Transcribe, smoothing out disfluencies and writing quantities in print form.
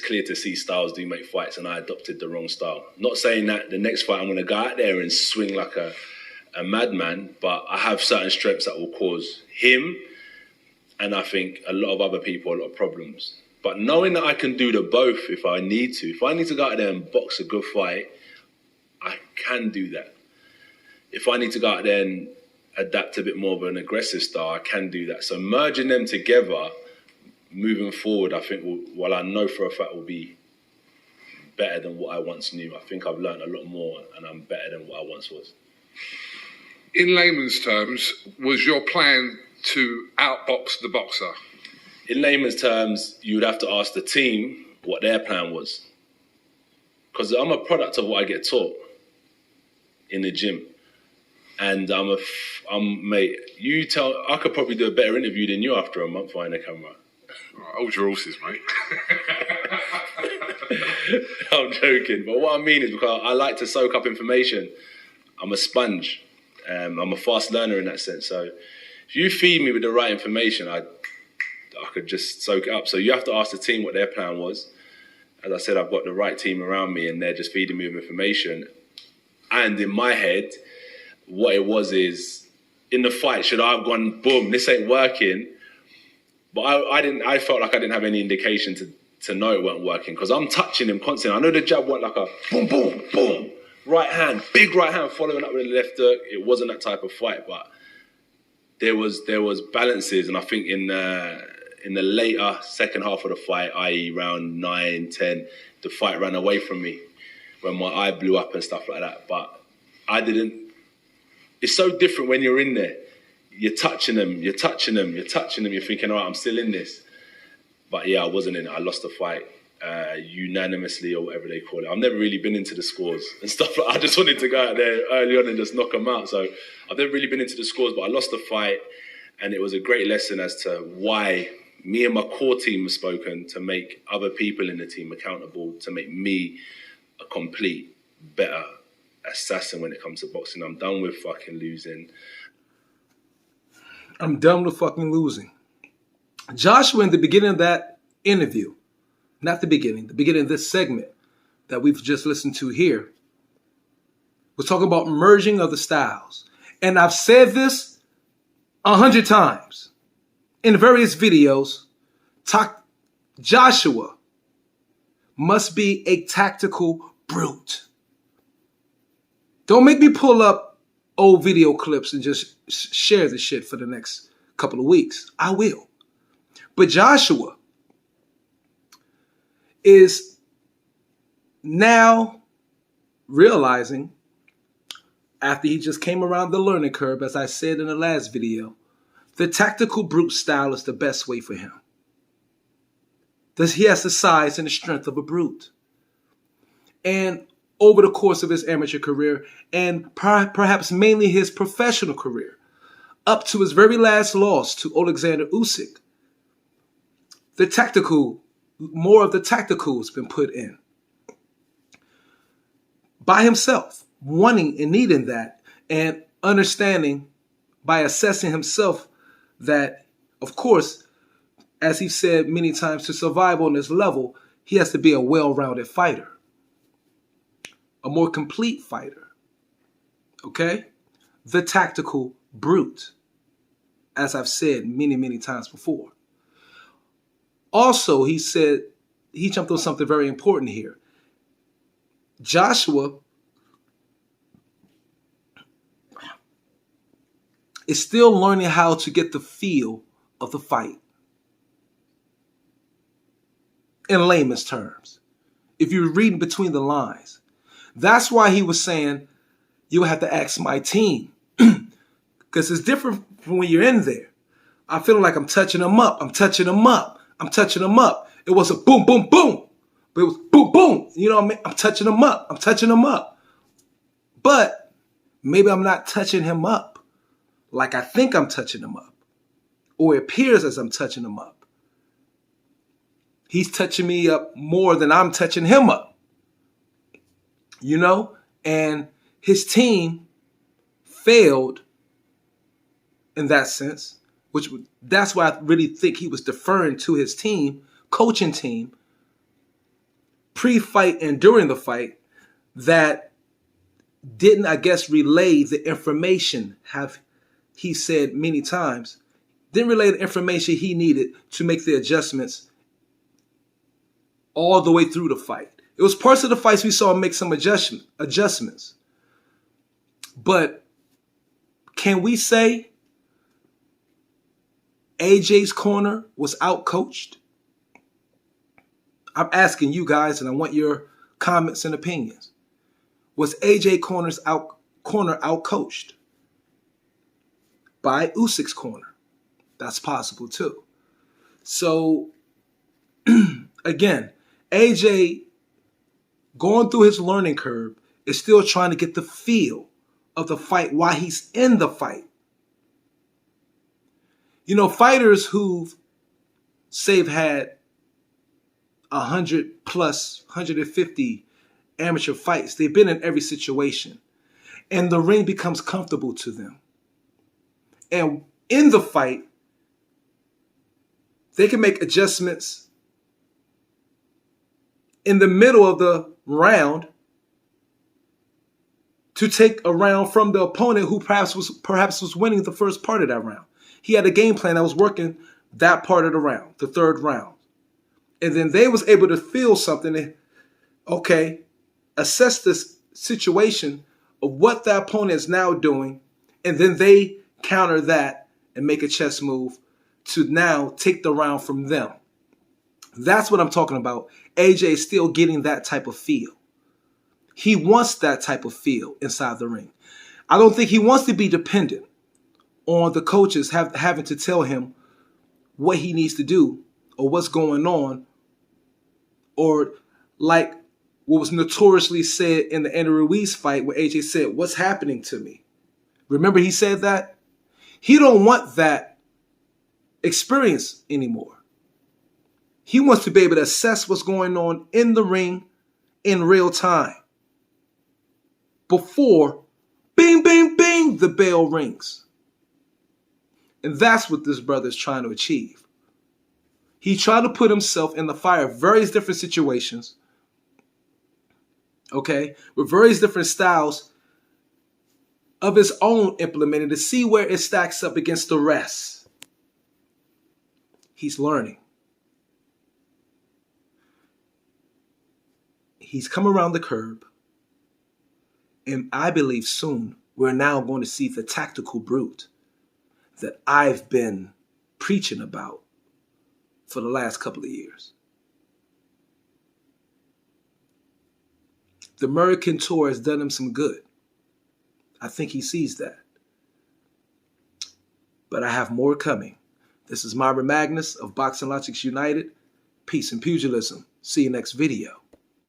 clear to see Styles do make fights, and I adopted the wrong style. Not saying that the next fight I'm going to go out there and swing like a madman, but I have certain strengths that will cause him, and I think a lot of other people, a lot of problems. But knowing that I can do the both if I need to go out there and box a good fight, I can do that. If I need to go out there and adapt a bit more of an aggressive style, I can do that. So merging them together, moving forward, I think, while I know for a fact will be better than what I once knew. I think I've learned a lot more, and I'm better than what I once was. In layman's terms, was your plan to outbox the boxer? In layman's terms, you would have to ask the team what their plan was. Because I'm a product of what I get taught in the gym. And mate, I could probably do a better interview than you after a month behind the camera. Hold your horses, mate. I'm joking. But what I mean is because I like to soak up information. I'm a sponge. I'm a fast learner in that sense. So if you feed me with the right information, I could just soak it up. So you have to ask the team what their plan was. As I said, I've got the right team around me, and they're just feeding me with information. And in my head, what it was is, in the fight, should I have gone, boom, this ain't working? But I felt like I didn't have any indication to know it weren't working, because I'm touching him constantly. I know the jab went like a boom, boom, boom. Right hand, big right hand, following up with the left hook. It wasn't that type of fight, but there was balances, and I think in the later second half of the fight, i.e. round 9, 10, the fight ran away from me when my eye blew up and stuff like that. But I didn't. It's so different when you're in there. You're touching them, you're thinking, all right, I'm still in this. But yeah, I wasn't in it. I lost the fight unanimously, or whatever they call it. I've never really been into the scores and stuff. I just wanted to go out there early on and just knock them out. So I've never really been into the scores, but I lost the fight, and it was a great lesson as to why me and my core team have spoken to make other people in the team accountable, to make me a complete better assassin when it comes to boxing. I'm done with fucking losing. I'm done with fucking losing. Joshua, in the beginning of that interview, not the beginning of this segment that we've just listened to here, was talking about merging of the styles. And I've said this 100 times in various videos. Joshua must be a tactical brute. Don't make me pull up old video clips and just share the shit for the next couple of weeks. I will. But Joshua is now realizing, after he just came around the learning curve, as I said in the last video, the tactical brute style is the best way for him. He has the size and the strength of a brute. And over the course of his amateur career, and perhaps mainly his professional career, up to his very last loss to Alexander Usyk, more of the tactical has been put in. By himself, wanting and needing that, and understanding by assessing himself that, of course, as he said many times, to survive on this level, he has to be a well-rounded fighter. A more complete fighter. Okay? The tactical brute. As I've said many, many times before. Also, he jumped on something very important here. Joshua is still learning how to get the feel of the fight. In layman's terms. If you're reading between the lines. That's why he was saying, you have to ask my team. Because it's different from when you're in there. I feel like I'm touching them up. It wasn't boom, boom, boom. But it was boom, boom. You know what I mean? I'm touching them up. But maybe I'm not touching him up like I think I'm touching him up. Or it appears as I'm touching him up. He's touching me up more than I'm touching him up. You know? And his team failed in that sense, that's why I really think he was deferring to his team, coaching team, pre-fight and during the fight that didn't, I guess, relay the information, have he said many times, didn't relay the information he needed to make the adjustments all the way through the fight. It was parts of the fights we saw him make some adjustments. But can we say AJ's corner was outcoached? I'm asking you guys, and I want your comments and opinions. Was AJ corner outcoached by Usyk's corner? That's possible too. So again, AJ going through his learning curve is still trying to get the feel of the fight while he's in the fight. You know, fighters who've, say, have had 100 plus, 150 amateur fights, they've been in every situation, and the ring becomes comfortable to them. And in the fight, they can make adjustments in the middle of the round to take a round from the opponent who perhaps was winning the first part of that round. He had a game plan that was working that part of the round, the third round. And then they was able to feel something and, okay, assess this situation of what the opponent is now doing, and then they counter that and make a chess move to now take the round from them. That's what I'm talking about. AJ is still getting that type of feel. He wants that type of feel inside the ring. I don't think he wants to be dependent on the coaches having to tell him what he needs to do or what's going on, or like what was notoriously said in the Andy Ruiz fight where AJ said, "What's happening to me?" Remember he said that? He don't want that experience anymore. He wants to be able to assess what's going on in the ring in real time before bing, bing, bing, the bell rings. And that's what this brother is trying to achieve. He tried to put himself in the fire of various different situations, okay, with various different styles of his own implemented to see where it stacks up against the rest. He's learning. He's come around the curb, and I believe soon we're now going to see the tactical brute that I've been preaching about for the last couple of years. The American tour has done him some good. I think he sees that. But I have more coming. This is Myron Magnus of Boxing Logics United. Peace and pugilism. See you next video.